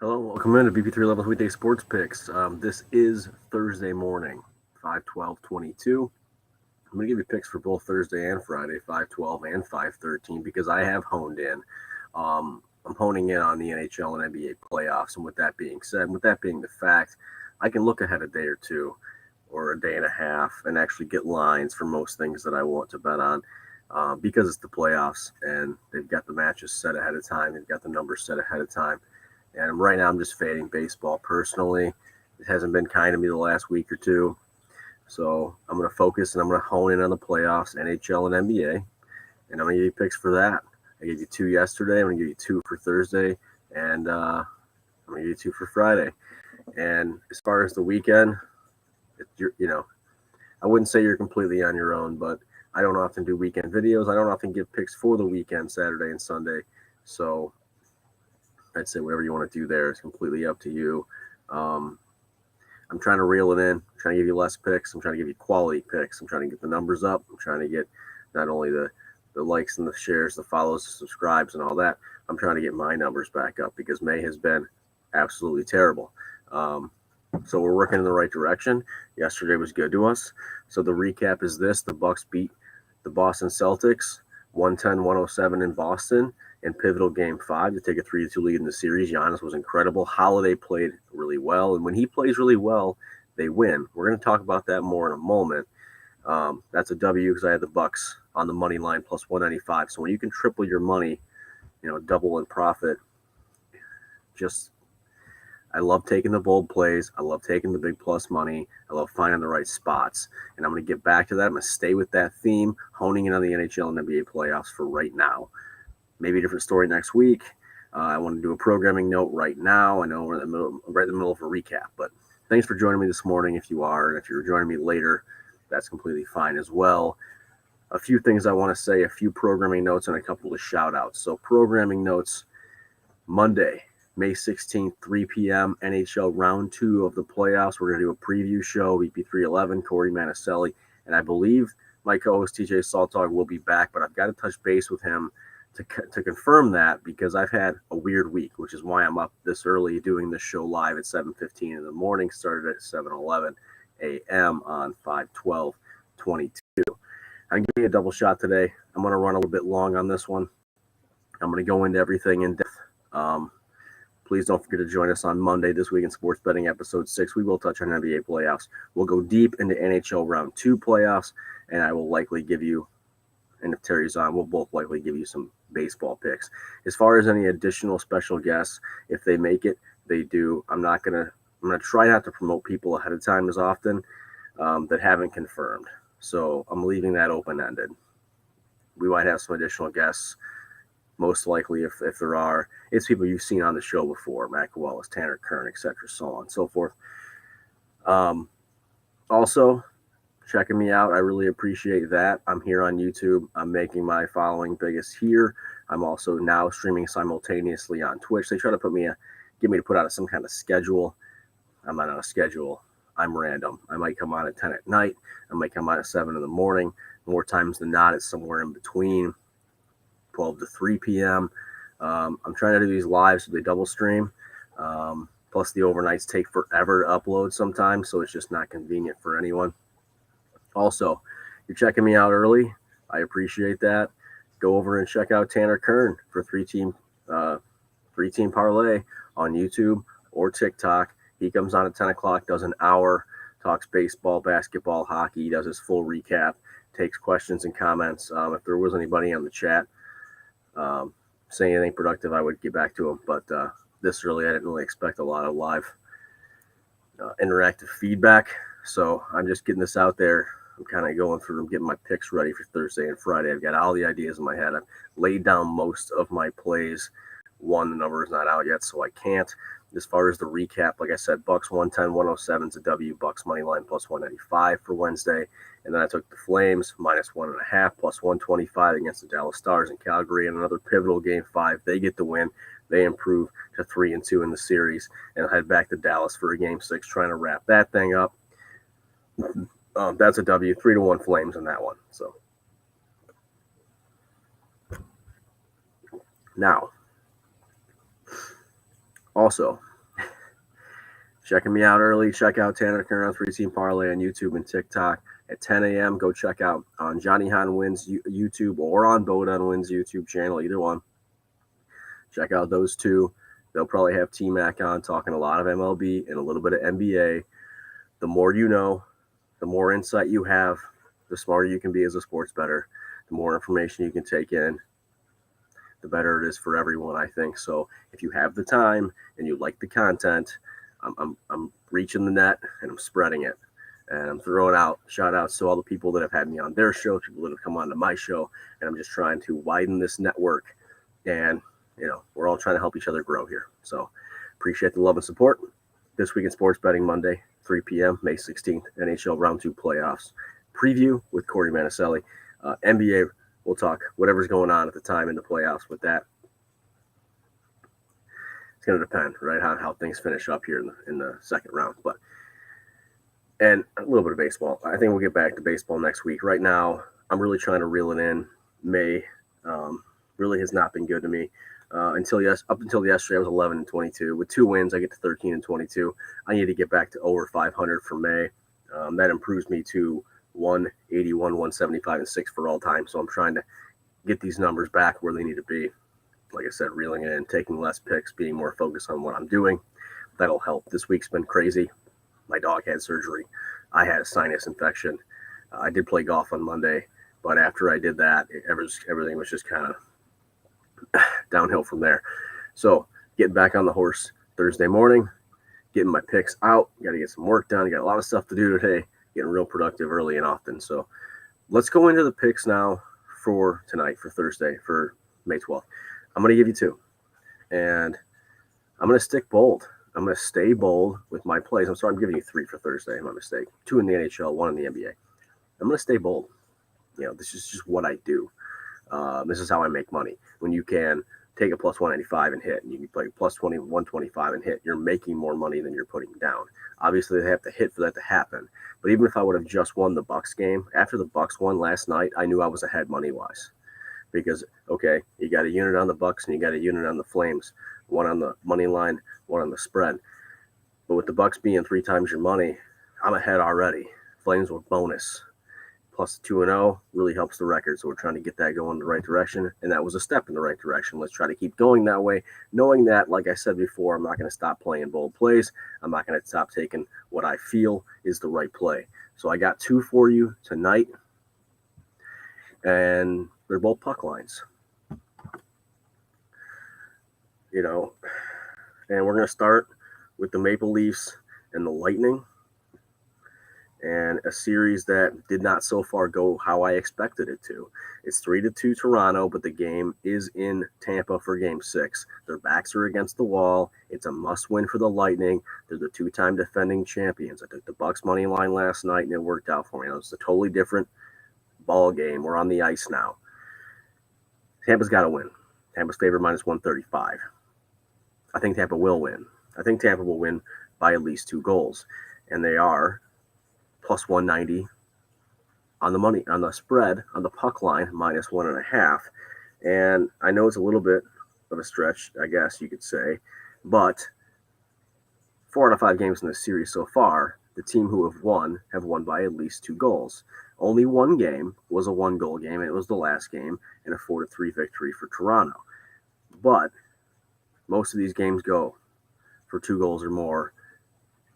Hello, welcome into BP311 Weekday Sports Picks. This is Thursday morning, 5/12/22. I'm going to give you picks for both Thursday and Friday, 5/12 and 5/13, because I have honed in. I'm honing in on the NHL and NBA playoffs, and with that being said, with that being the fact, I can look ahead a day or two or a day and a half and actually get lines for most things that I want to bet on. Because it's the playoffs and they've got the matches set ahead of time, they've got the numbers set ahead of time. And right now, I'm just fading baseball personally. It hasn't been kind to me the last week or two. So I'm going to focus and I'm going to hone in on the playoffs, NHL and NBA. And I'm going to give you picks for that. I gave you two yesterday. I'm going to give you two for Thursday. And I'm going to give you two for Friday. And as far as the weekend, I wouldn't say you're completely on your own, but I don't often do weekend videos. I don't often give picks for the weekend, Saturday and Sunday. So I'd say whatever you want to do there is completely up to you. I'm trying to reel it in. I'm trying to give you less picks. I'm trying to give you quality picks. I'm trying to get the numbers up. I'm trying to get not only the likes and the shares, the follows, the subscribes, and all that. I'm trying to get my numbers back up because May has been absolutely terrible. So we're working in the right direction. Yesterday was good to us. So the recap is this. The Bucks beat the Boston Celtics 110-107 in Boston in pivotal game 5 to take a 3-2 lead in the series. Giannis was incredible. Holiday played really well. And when he plays really well, they win. We're going to talk about that more in a moment. That's a W because I had the Bucks on the money line plus 195. So when you can triple your money, double in profit, I love taking the bold plays. I love taking the big plus money. I love finding the right spots. And I'm going to get back to that. I'm going to stay with that theme, honing in on the NHL and NBA playoffs for right now. Maybe a different story next week. I want to do a programming note right now. I know we're right in the middle of a recap, but thanks for joining me this morning if you are. And if you're joining me later, that's completely fine as well. A few things I want to say, a few programming notes, and a couple of shout outs. So programming notes, Monday, May 16th, 3 p.m., NHL Round 2 of the playoffs. We're going to do a preview show, BP311, Corey Manicelli, and I believe my co-host TJ Saltog will be back, but I've got to touch base with him to confirm that because I've had a weird week, which is why I'm up this early doing this show live at 7:15 in the morning, started at 7:11 a.m. on 5/12/22. I'm giving you a double shot today. I'm going to run a little bit long on this one. I'm going to go into everything in depth. Please don't forget to join us on Monday, This Week in Sports Betting, Episode 6. We will touch on NBA playoffs. We'll go deep into NHL Round 2 playoffs, and I will likely give you, and if Terry's on, we'll both likely give you some baseball picks. As far as any additional special guests, if they make it, they do. I'm going to try not to promote people ahead of time as often that haven't confirmed. So I'm leaving that open-ended. We might have some additional guests. Most likely, if there are, it's people you've seen on the show before, Matt Wallace, Tanner Kern, etc., so on and so forth. Also, checking me out, I really appreciate that. I'm here on YouTube. I'm making my following biggest here. I'm also now streaming simultaneously on Twitch. They try to get me to put out some kind of schedule. I'm not on a schedule. I'm random. I might come on at 10 at night. I might come on at 7 in the morning. More times than not, it's somewhere in between 12 to 3 p.m. I'm trying to do these live so they double stream. Plus the overnights take forever to upload sometimes, so it's just not convenient for anyone. Also, you're checking me out early. I appreciate that. Go over and check out Tanner Kern for three-team parlay on YouTube or TikTok. He comes on at 10 o'clock, does an hour, talks baseball, basketball, hockey, does his full recap, takes questions and comments. If there was anybody on the chat saying anything productive, I would get back to him. But this early, I didn't really expect a lot of live interactive feedback. So I'm just getting this out there. I'm kind of going through, getting my picks ready for Thursday and Friday. I've got all the ideas in my head. I've laid down most of my plays. The number is not out yet, so I can't. As far as the recap, like I said, Bucks 110-107 is a W. Bucks money line plus 195 for Wednesday. And then I took the Flames minus 1.5 plus 125 against the Dallas Stars in Calgary in another pivotal game 5. They get the win. They improve to 3-2 in the series and head back to Dallas for a game 6, trying to wrap that thing up. That's a W. 3-1 Flames in that one. So now, also, checking me out early, check out Tanner Kern on 3-Team Parlay on YouTube and TikTok at 10 a.m. Go check out on Johnny Hahn Wins YouTube or on Bodon Wins YouTube channel, either one. Check out those two. They'll probably have T-Mac on talking a lot of MLB and a little bit of NBA. The more you know, the more insight you have, the smarter you can be as a sports bettor, the more information you can take in, the better it is for everyone, I think. So if you have the time and you like the content, I'm reaching the net and I'm spreading it. And I'm throwing out shout outs to all the people that have had me on their show, people that have come on to my show. And I'm just trying to widen this network. And, you know, we're all trying to help each other grow here. So appreciate the love and support. This week in Sports Betting Monday, 3 p.m., May 16th, NHL Round 2 playoffs preview with Corey Manicelli. NBA, we'll talk whatever's going on at the time in the playoffs with that. It's going to depend, right, on how things finish up here in the second round. And a little bit of baseball. I think we'll get back to baseball next week. Right now, I'm really trying to reel it in. May really has not been good to me. Up until yesterday, I was 11-22. With 2 wins, I get to 13-22. I need to get back to over 500 for May. That improves me to 181, 175, and 6 for all time. So I'm trying to get these numbers back where they need to be. Like I said, reeling it in, taking less picks, being more focused on what I'm doing. That'll help. This week's been crazy. My dog had surgery. I had a sinus infection. I did play golf on Monday, but after I did that, everything was just kind of downhill from there. So getting back on the horse Thursday morning, getting my picks out. Got to get some work done. Got a lot of stuff to do today. Getting real productive early and often. So let's go into the picks now for tonight, for Thursday, for May 12th. I'm going to give you 2. And I'm going to stick bold. I'm going to stay bold with my plays. I'm sorry, I'm giving you 3 for Thursday. My mistake. 2 in the NHL, 1 in the NBA. I'm going to stay bold. You know, this is just what I do. This is how I make money. When you can take a plus 195 and hit, and you can play plus 20, 125 and hit, you're making more money than you're putting down. Obviously, they have to hit for that to happen. But even if I would have just won the Bucks game, after the Bucks won last night, I knew I was ahead money-wise. Because, okay, you got a unit on the Bucks and you got a unit on the Flames. One on the money line, one on the spread. But with the Bucks being 3 times your money, I'm ahead already. Flames with bonus. Plus 2-0 really helps the record. So we're trying to get that going in the right direction. And that was a step in the right direction. Let's try to keep going that way. Knowing that, like I said before, I'm not going to stop playing bold plays. I'm not going to stop taking what I feel is the right play. So I got 2 for you tonight. And they're both puck lines. You know, and we're going to start with the Maple Leafs and the Lightning, and a series that did not so far go how I expected it to. It's 3-2 Toronto, but the game is in Tampa for Game 6. Their backs are against the wall. It's a must-win for the Lightning. They're the 2-time defending champions. I took the Bucks money line last night, and it worked out for me. It's a totally different ball game. We're on the ice now. Tampa's got to win. Tampa's favored minus 135. I think Tampa will win. I think Tampa will win by at least 2 goals. And they are plus 190 on the money, on the spread, on the puck line, minus 1.5. And I know it's a little bit of a stretch, I guess you could say. But 4 out of 5 games in this series so far, the team who have won by at least 2 goals. Only one game was a 1-goal game, and it was the last game, and a 4-3 victory for Toronto. But most of these games go for 2 goals or more.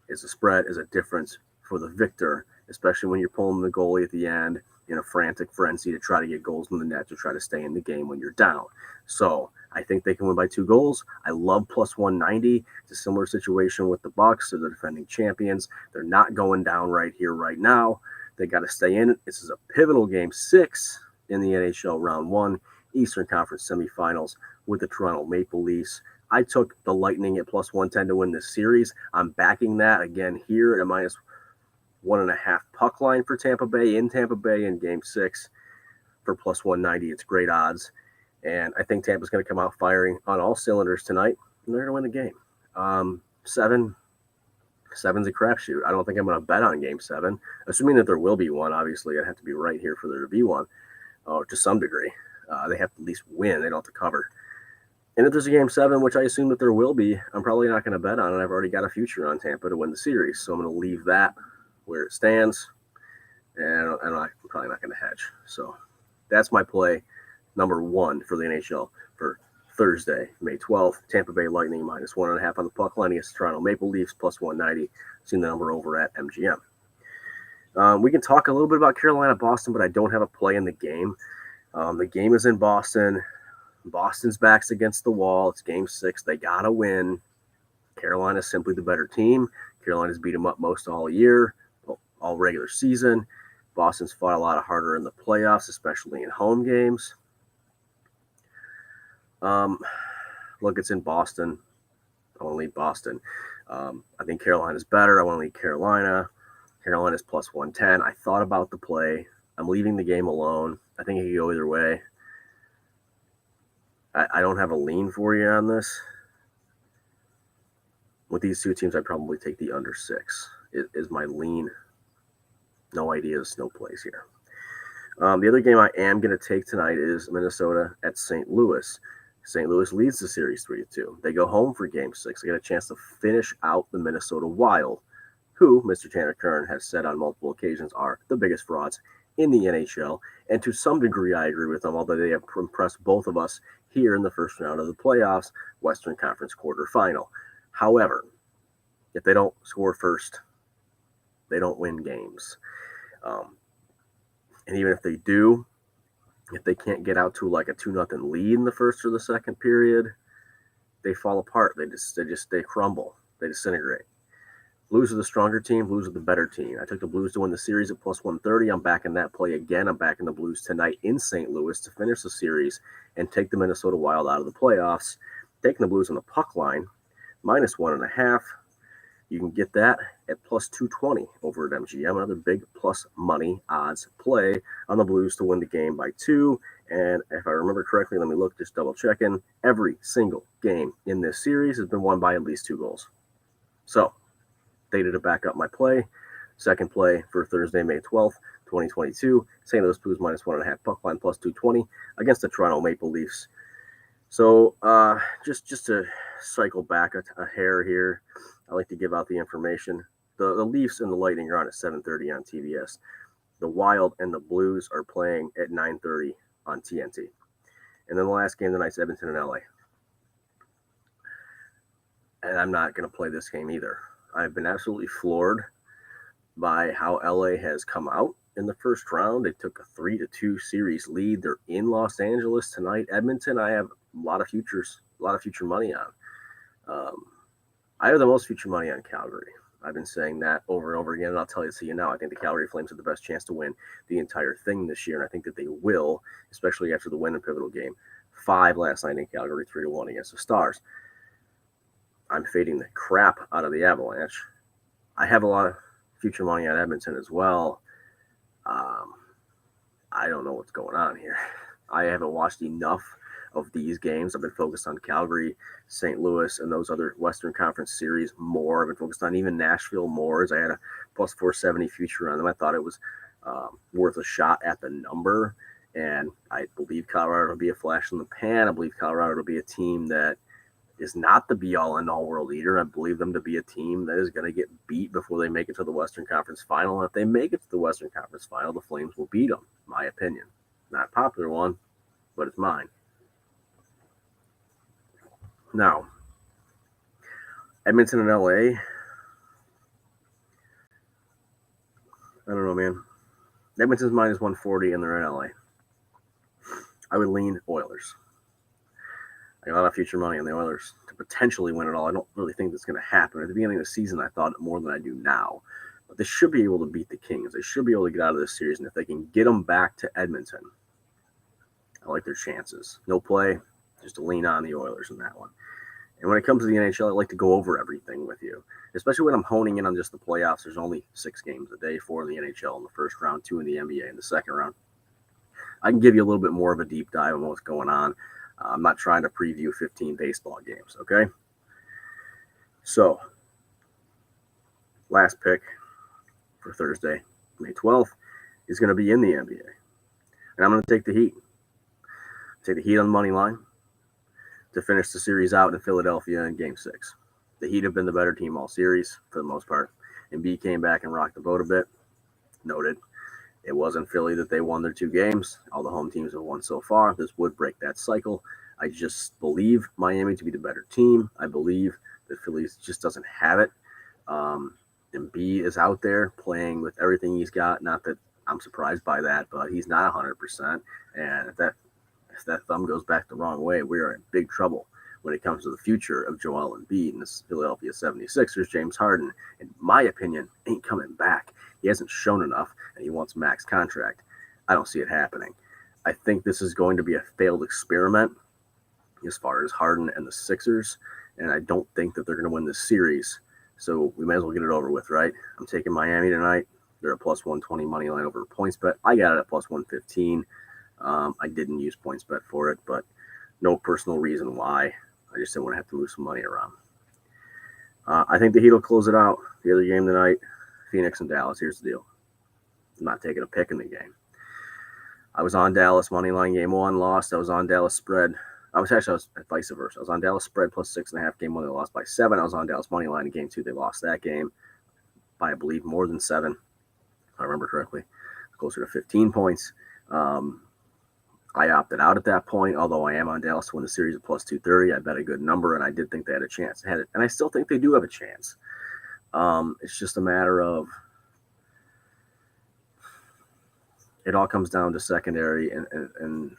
Is a spread, is a difference for the victor, especially when you're pulling the goalie at the end in a frantic frenzy to try to get goals in the net to try to stay in the game when you're down. So I think they can win by 2 goals. I love plus 190. It's a similar situation with the Bucks. They're the defending champions. They're not going down right here, right now. They got to stay in it. This is a pivotal Game 6 in the NHL Round 1 Eastern Conference semifinals with the Toronto Maple Leafs. I took the Lightning at plus 110 to win this series. I'm backing that again here at a minus 1.5 puck line for Tampa Bay in Game 6 for plus 190. It's great odds. And I think Tampa's going to come out firing on all cylinders tonight, and they're going to win the game. 7's a crapshoot. I don't think I'm going to bet on Game 7, assuming that there will be one. Obviously, I'd have to be right here for there to be one, or to some degree. They have to at least win. They don't have to cover. And if there's a game 7, which I assume that there will be, I'm probably not going to bet on it. I've already got a future on Tampa to win the series. So I'm going to leave that where it stands. And I'm probably not going to hedge. So that's my play number 1 for the NHL for Thursday, May 12th. Tampa Bay Lightning minus 1.5 on the puck line against Toronto Maple Leafs plus 190. Seen the number over at MGM. We can talk a little bit about Carolina-Boston, but I don't have a play in the game. The game is in Boston. Boston's back's against the wall. It's game 6. They got to win. Carolina's simply the better team. Carolina's beat them up most all year, all regular season. Boston's fought a lot harder in the playoffs, especially in home games. Look, it's in Boston. I want to lead Boston. I think Carolina's better. I want to lead Carolina. Carolina's plus 110. I thought about the play. I'm leaving the game alone. I think it could go either way. I don't have a lean for you on this. With these two teams, I'd probably take the under 6. It is my lean. No ideas, no plays here. The other game I am going to take tonight is Minnesota at St. Louis. St. Louis leads the series 3-2. They go home for game 6. They get a chance to finish out the Minnesota Wild, who Mr. Tanner Kern has said on multiple occasions are the biggest frauds in the NHL. And to some degree, I agree with them, although they have impressed both of us here in the first round of the playoffs, Western Conference quarterfinal. However, if they don't score first, they don't win games. And even if they do, if they can't get out to like a 2-0 lead in the first or the second period, they fall apart. They crumble. They disintegrate. Blues are the stronger team. Blues are the better team. I took the Blues to win the series at plus 130. I'm backing that play again. I'm backing the Blues tonight in St. Louis to finish the series and take the Minnesota Wild out of the playoffs. Taking the Blues on the puck line, minus 1.5. You can get that at plus 220 over at MGM. Another big plus money odds play on the Blues to win the game by 2. And if I remember correctly, let me look, just double checking. Every single game in this series has been won by at least 2 goals. So, data to back up my play. Second play for Thursday, May 12th, 2022. St. Louis Blues minus 1.5 puck line plus 220 against the Toronto Maple Leafs. So just to cycle back a hair here, I like to give out the information. The Leafs and the Lightning are on at 7:30 on TBS. The Wild and the Blues are playing at 9:30 on TNT. And then the last game tonight's Edmonton and LA. And I'm not going to play this game either. I've been absolutely floored by how LA has come out in the first round. They took a 3-2 series lead. They're in Los Angeles tonight. Edmonton, I have a lot of future money on. I have the most future money on Calgary. I've been saying that over and over again, and I'll tell you now. I think the Calgary Flames have the best chance to win the entire thing this year, and I think that they will, especially after the win in pivotal game 5 last night in Calgary, 3-1 against the Stars. I'm fading the crap out of the Avalanche. I have a lot of future money on Edmonton as well. I don't know what's going on here. I haven't watched enough of these games. I've been focused on Calgary, St. Louis, and those other Western Conference series more. I've been focused on even Nashville more, as I had a plus 470 future on them. I thought it was worth a shot at the number, and I believe Colorado will be a flash in the pan. I believe Colorado will be a team that is not the be-all and all world eater. I believe them to be a team that is going to get beat before they make it to the Western Conference Final. And if they make it to the Western Conference Final, the Flames will beat them, my opinion. Not a popular one, but it's mine. Now, Edmonton and LA, I don't know, man. Edmonton's minus 140 and they're in LA. I would lean Oilers. I got a lot of future money on the Oilers to potentially win it all. I don't really think that's going to happen. At the beginning of the season, I thought more than I do now. But they should be able to beat the Kings. They should be able to get out of this series. And if they can get them back to Edmonton, I like their chances. No play, just to lean on the Oilers in that one. And when it comes to the NHL, I like to go over everything with you, especially when I'm honing in on just the playoffs. There's only 6 games a day, 4 in the NHL in the first round, 2 in the NBA in the second round. I can give you a little bit more of a deep dive on what's going on. I'm not trying to preview 15 baseball games, okay? So, last pick for Thursday, May 12th, is going to be in the NBA. And I'm going to take the Heat. Take the Heat on the money line. to finish the series out in Philadelphia in Game 6. The Heat have been the better team all series for the most part. Embiid came back and rocked the boat a bit. Noted. It wasn't Philly that they won their 2 games. All the home teams have won so far. This would break that cycle. I just believe Miami to be the better team. I believe that Philly just doesn't have it. Embiid is out there playing with everything he's got. Not that I'm surprised by that, but he's not 100%. And if that thumb goes back the wrong way, we are in big trouble when it comes to the future of Joel Embiid and the Philadelphia 76ers. James Harden, in my opinion, ain't coming back. He hasn't shown enough, and he wants max contract. I don't see it happening. I think this is going to be a failed experiment as far as Harden and the Sixers, and I don't think that they're going to win this series. So we may as well get it over with, right? I'm taking Miami tonight. They're a plus 120 money line over points bet. I got it at plus 115. I didn't use points bet for it, but no personal reason why. I just didn't want to have to move some money around. I think the Heat will close it out. The other game tonight, Phoenix and Dallas. Here's the deal. I'm not taking a pick in the game. I was on Dallas money line game 1, lost. I was on Dallas spread. I was vice versa. I was on Dallas spread plus 6.5 game 1. They lost by 7. I was on Dallas money line in game 2. They lost that game by, I believe, more than 7. If I remember correctly, closer to 15 points. I opted out at that point, although I am on Dallas to win the series at plus 230. I bet a good number, and I did think they had a chance. And I still think they do have a chance. It's just a matter of it all comes down to secondary and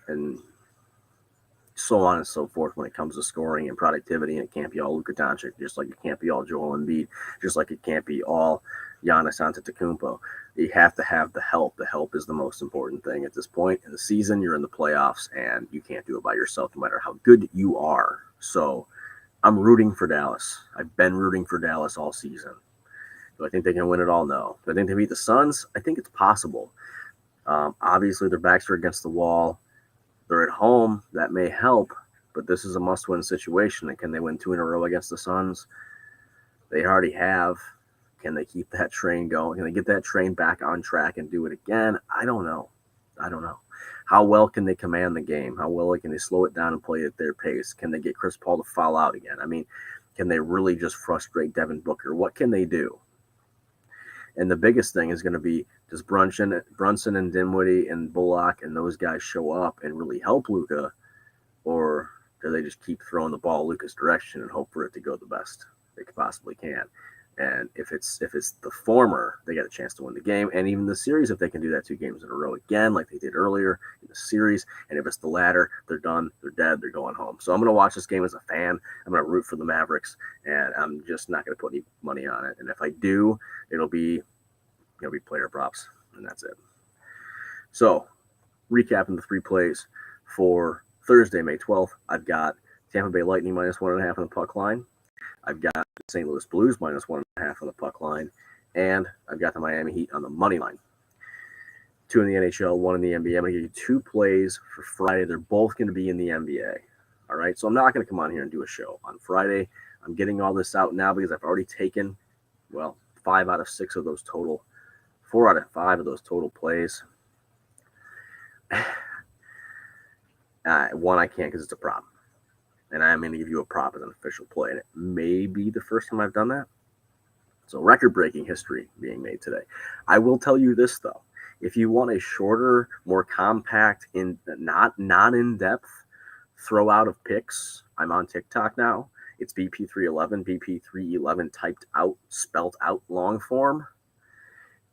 so on and so forth when it comes to scoring and productivity. And it can't be all Luka Doncic, just like it can't be all Joel Embiid, just like it can't be all Giannis Antetokounmpo. You have to have the help. The help is the most important thing at this point in the season. You're in the playoffs, and you can't do it by yourself no matter how good you are. So I'm rooting for Dallas. I've been rooting for Dallas all season. Do I think they can win it all? No. Do I think they beat the Suns? I think it's possible. Obviously, their backs are against the wall. They're at home. That may help, but this is a must-win situation. And can they win 2 in a row against the Suns? They already have. Can they keep that train going? Can they get that train back on track and do it again? I don't know. How well can they command the game? How well can they slow it down and play at their pace? Can they get Chris Paul to foul out again? I mean, can they really just frustrate Devin Booker? What can they do? And the biggest thing is going to be, does Brunson and Dinwiddie and Bullock and those guys show up and really help Luka, or do they just keep throwing the ball Luka's direction and hope for it to go the best they possibly can? And if it's the former, they get a chance to win the game and even the series if they can do that 2 games in a row again like they did earlier in the series. And if it's the latter, they're done, they're dead, they're going home. So I'm going to watch this game as a fan. I'm going to root for the Mavericks, and I'm just not going to put any money on it. And if I do, it'll be player props, and that's it. So recapping the 3 plays for Thursday, May 12th, I've got Tampa Bay Lightning minus 1.5 on the puck line. I've got St. Louis Blues minus 1.5 on the puck line, and I've got the Miami Heat on the money line. 2 in the NHL, 1 in the NBA. I'm going to give you 2 plays for Friday. They're both going to be in the NBA. All right, so I'm not going to come on here and do a show on Friday. I'm getting all this out now because I've already taken, 5 out of 6 of those total, 4 out of 5 of those total plays. One I can't because it's a prop. And I'm going to give you a prop as an official play. And it may be the first time I've done that. So record-breaking history being made today. I will tell you this, though. If you want a shorter, more compact, not in-depth throw out of picks, I'm on TikTok now. It's BP311, BP311 typed out, spelt out long form.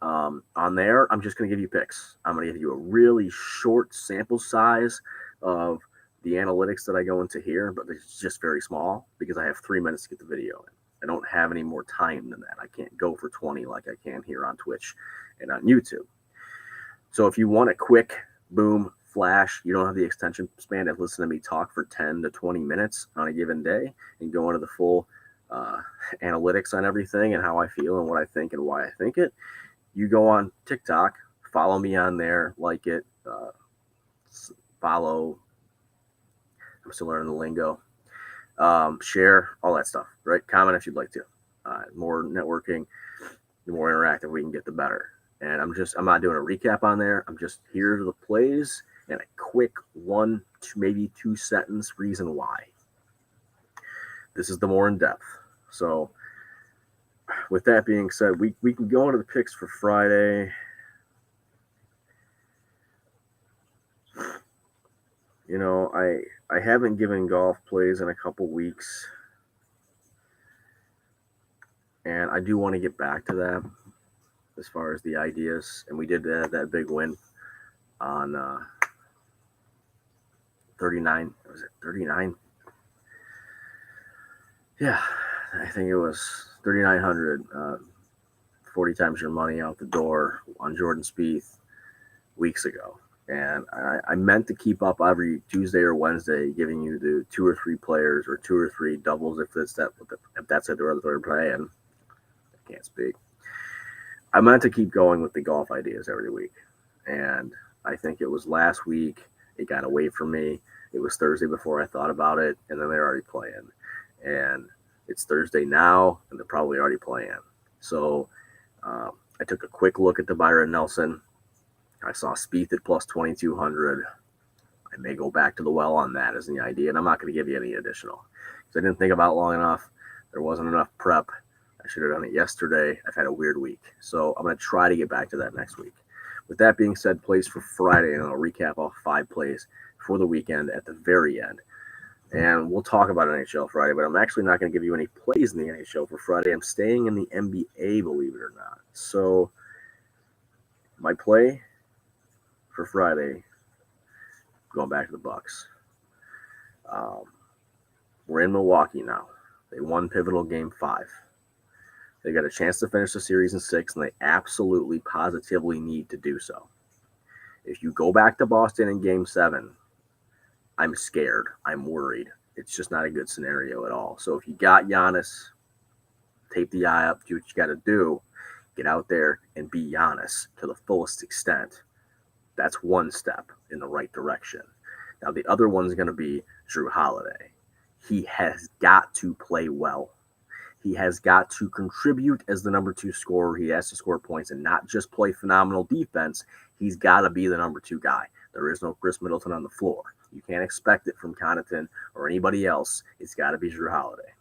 On there, I'm just going to give you picks. I'm going to give you a really short sample size of the analytics that I go into here, but it's just very small because I have 3 minutes to get the video in. I don't have any more time than that. I can't go for 20 like I can here on Twitch and on YouTube. So if you want a quick, boom, flash, you don't have the extension span to listen to me talk for 10 to 20 minutes on a given day and go into the full analytics on everything and how I feel and what I think and why I think it, you go on TikTok, follow me on there, like it, follow, I'm still learning the lingo, share, all that stuff, right? Comment if you'd like to. More networking, the more interactive we can get, the better. And I'm not doing a recap on there. I'm just here to the plays and a quick 1 to maybe 2 sentence reason why. this is the more in-depth. So with that being said, we can go into the picks for Friday. You know, I haven't given golf plays in a couple weeks, and I do want to get back to that as far as the ideas. And we did that big win on 39. Was it 39? Yeah, I think it was 3,900. 40 times your money out the door on Jordan Spieth weeks ago. And I meant to keep up every Tuesday or Wednesday, giving you the 2 or 3 players or 2 or 3 doubles if that's what they're playing. I can't speak. I meant to keep going with the golf ideas every week, and I think it was last week it got away from me. It was Thursday before I thought about it, and then they're already playing. And it's Thursday now, and they're probably already playing. So I took a quick look at the Byron Nelson. I saw Spieth at plus 2,200. I may go back to the well on that as the idea, and I'm not going to give you any additional because I didn't think about it long enough. There wasn't enough prep. I should have done it yesterday. I've had a weird week, so I'm going to try to get back to that next week. With that being said, plays for Friday, and I'll recap all 5 plays for the weekend at the very end. And we'll talk about NHL Friday, but I'm actually not going to give you any plays in the NHL for Friday. I'm staying in the NBA, believe it or not. So my play for Friday, going back to the Bucks. We're in Milwaukee now. They won pivotal game 5. They got a chance to finish the series in 6, and they absolutely, positively need to do so. If you go back to Boston in game 7, I'm scared. I'm worried. It's just not a good scenario at all. So if you got Giannis, tape the eye up, do what you got to do. Get out there and be Giannis to the fullest extent. That's one step in the right direction. Now, the other one's going to be Jrue Holiday. He has got to play well. He has got to contribute as the number 2 scorer. He has to score points and not just play phenomenal defense. He's got to be the number 2 guy. There is no Chris Middleton on the floor. You can't expect it from Connaughton or anybody else. It's got to be Jrue Holiday.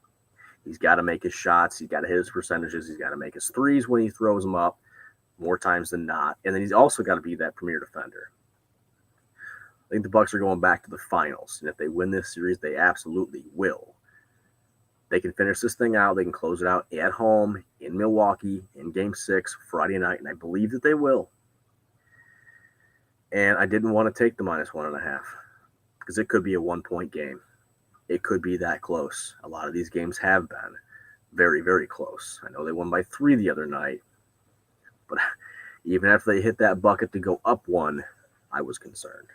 He's got to make his shots. He's got to hit his percentages. He's got to make his threes when he throws them up more times than not. And then he's also got to be that premier defender. I think the Bucks are going back to the finals. And if they win this series, they absolutely will. They can finish this thing out. They can close it out at home in Milwaukee in game 6 Friday night. And I believe that they will. And I didn't want to take the minus 1.5 because it could be a 1-point game. It could be that close. A lot of these games have been very, very close. I know they won by 3 the other night. But even after they hit that bucket to go up 1, I was concerned.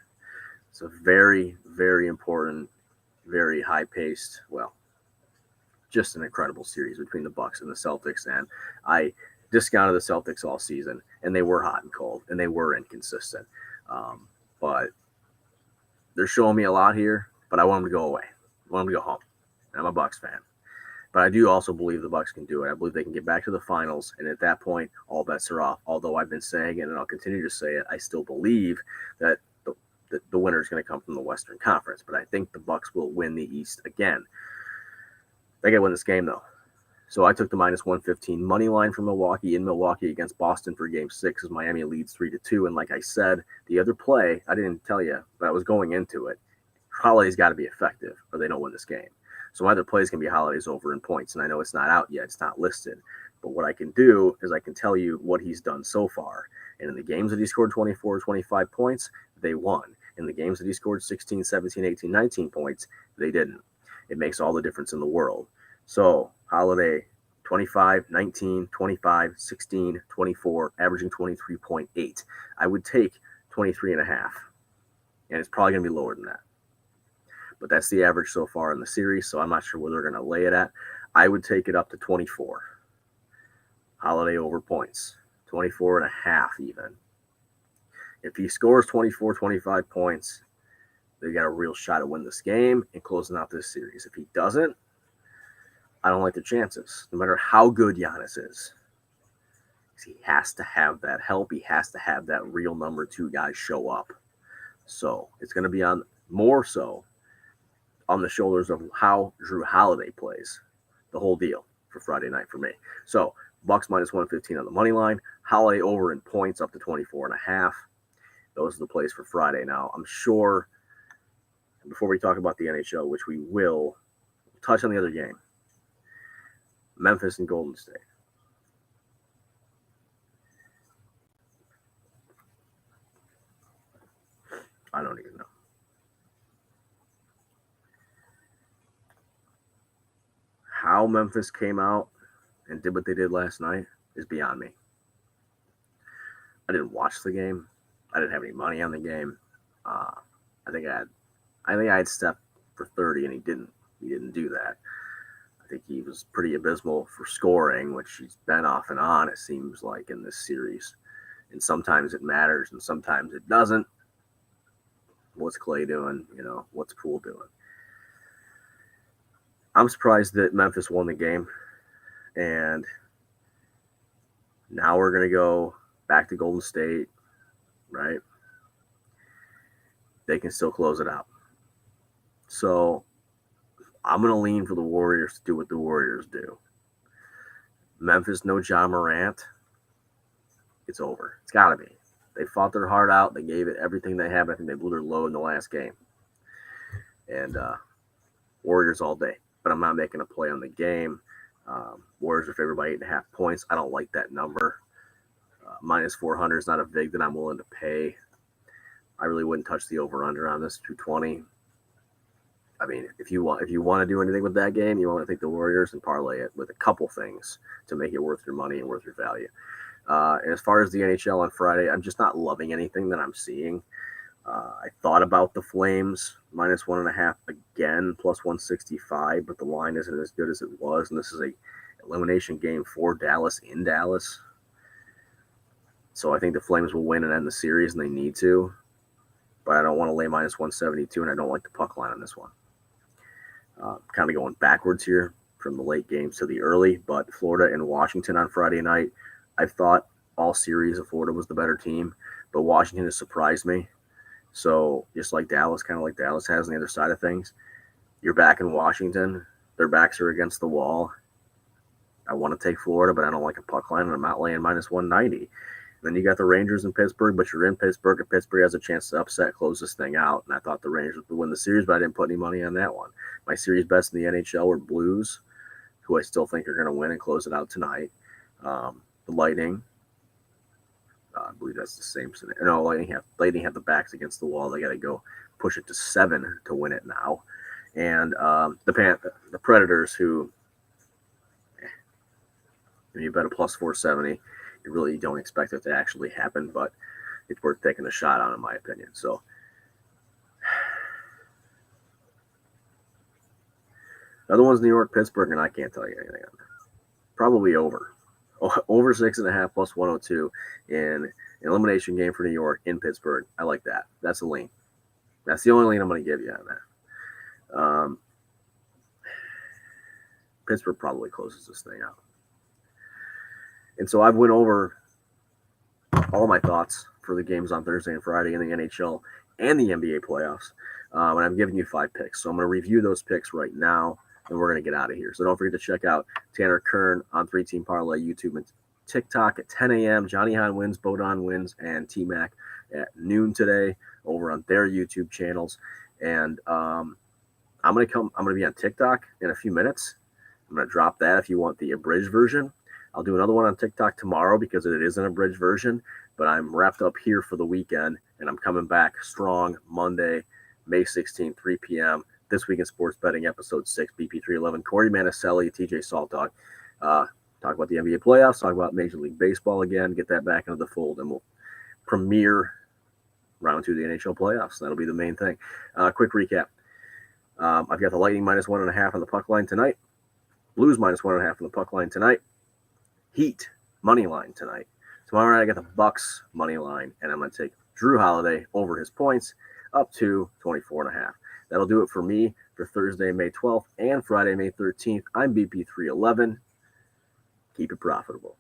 It's a very, very important, very high-paced, well, just an incredible series between the Bucks and the Celtics. And I discounted the Celtics all season, and they were hot and cold, and they were inconsistent. But they're showing me a lot here, but I want them to go away. I want them to go home. I'm a Bucks fan. But I do also believe the Bucks can do it. I believe they can get back to the finals, and at that point, all bets are off. Although I've been saying it, and I'll continue to say it, I still believe that the winner is going to come from the Western Conference. But I think the Bucks will win the East again. They got to win this game, though. So I took the minus 115 money line from Milwaukee in Milwaukee against Boston for game 6 as Miami leads 3-2. And like I said, the other play, I didn't tell you, but I was going into it. Holiday's got to be effective or they don't win this game. So my other plays can be Holiday's over in points. And I know it's not out yet. It's not listed. But what I can do is I can tell you what he's done so far. And in the games that he scored 24 or 25 points, they won. In the games that he scored 16, 17, 18, 19 points, they didn't. It makes all the difference in the world. So Holiday, 25, 19, 25, 16, 24, averaging 23.8. I would take 23.5. And it's probably going to be lower than that. But that's the average so far in the series, so I'm not sure where they're going to lay it at. I would take it up to 24. Holiday over points. 24.5 even. If he scores 24, 25 points, they got a real shot at winning this game and closing out this series. If he doesn't, I don't like the chances, no matter how good Giannis is. He has to have that help. He has to have that real number 2 guy show up. So it's going to be on more so on the shoulders of how Drew Holiday plays. The whole deal for Friday night for me. So Bucks minus 115 on the money line. Holiday over in points up to 24.5. Those are the plays for Friday. Now, I'm sure before we talk about the NHL, which we will, touch on the other game. Memphis and Golden State. I don't even know. How Memphis came out and did what they did last night is beyond me. I didn't watch the game. I didn't have any money on the game. I think I had Steph for 30, and he didn't do that. I think he was pretty abysmal for scoring, which he's been off and on, it seems like, in this series. And sometimes it matters, and sometimes it doesn't. What's Clay doing? What's Poole doing? I'm surprised that Memphis won the game. And now we're going to go back to Golden State, right? They can still close it out. So I'm going to lean for the Warriors to do what the Warriors do. Memphis, no Ja Morant. It's over. It's got to be. They fought their heart out. They gave it everything they have. I think they blew their load in the last game. And Warriors all day. But I'm not making a play on the game. Warriors are favored by 8.5 points. I don't like that number. Minus 400 is not a vig that I'm willing to pay. I really wouldn't touch the over-under on this 220. I mean, if you want to do anything with that game, you want to take the Warriors and parlay it with a couple things to make it worth your money and worth your value. And as far as the NHL on Friday, I'm just not loving anything that I'm seeing. I thought about the Flames minus 1.5 again, plus 165, but the line isn't as good as it was. And this is a elimination game for Dallas in Dallas. So I think the Flames will win and end the series, and they need to. But I don't want to lay minus 172, and I don't like the puck line on this one. Kind of going backwards here from the late games to the early, but Florida and Washington on Friday night. I thought all series of Florida was the better team, but Washington has surprised me. So just like Dallas, kind of like Dallas has on the other side of things, you're back in Washington. Their backs are against the wall. I want to take Florida, but I don't like a puck line, and I'm not laying minus 190. Then you got the Rangers in Pittsburgh, but you're in Pittsburgh, and Pittsburgh has a chance to upset, close this thing out. And I thought the Rangers would win the series, but I didn't put any money on that one. My series bets in the NHL were Blues, who I still think are going to win and close it out tonight. The Lightning, I believe that's the same. No, Lightning have the backs against the wall. They got to go push it to 7 to win it now. And the Predators, who you bet a plus 470. You really don't expect it to actually happen, but it's worth taking a shot on, in my opinion. So the other one's New York, Pittsburgh, and I can't tell you anything on that. Probably over. Over 6.5 plus 102 in an elimination game for New York in Pittsburgh. I like that. That's a lean. That's the only lean I'm going to give you on that. Pittsburgh probably closes this thing out. And so I've went over all my thoughts for the games on Thursday and Friday in the NHL and the NBA playoffs. And I'm giving you 5 picks. So I'm going to review those picks right now, and we're going to get out of here. So don't forget to check out Tanner Kern on 3 Team Parlay, YouTube and TikTok at 10 a.m. Johnny Hahn wins, Bodon wins, and T-Mac at noon today over on their YouTube channels. And I'm going to be on TikTok in a few minutes. I'm going to drop that if you want the abridged version. I'll do another one on TikTok tomorrow because it is an abridged version, but I'm wrapped up here for the weekend, and I'm coming back strong Monday, May 16th, 3 p.m. This Week in Sports Betting, Episode 6, BP311. Corey Manicelli, TJ Saltdog. Talk about the NBA playoffs, talk about Major League Baseball again, get that back into the fold, and we'll premiere round 2 of the NHL playoffs. That'll be the main thing. Quick recap. I've got the Lightning minus 1.5 on the puck line tonight. Blues minus 1.5 on the puck line tonight. Heat money line tonight. Tomorrow night I got the Bucks money line, and I'm going to take Drew Holiday over his points up to 24.5. That'll do it for me for Thursday, May 12th and Friday, May 13th. I'm BP311. Keep it profitable.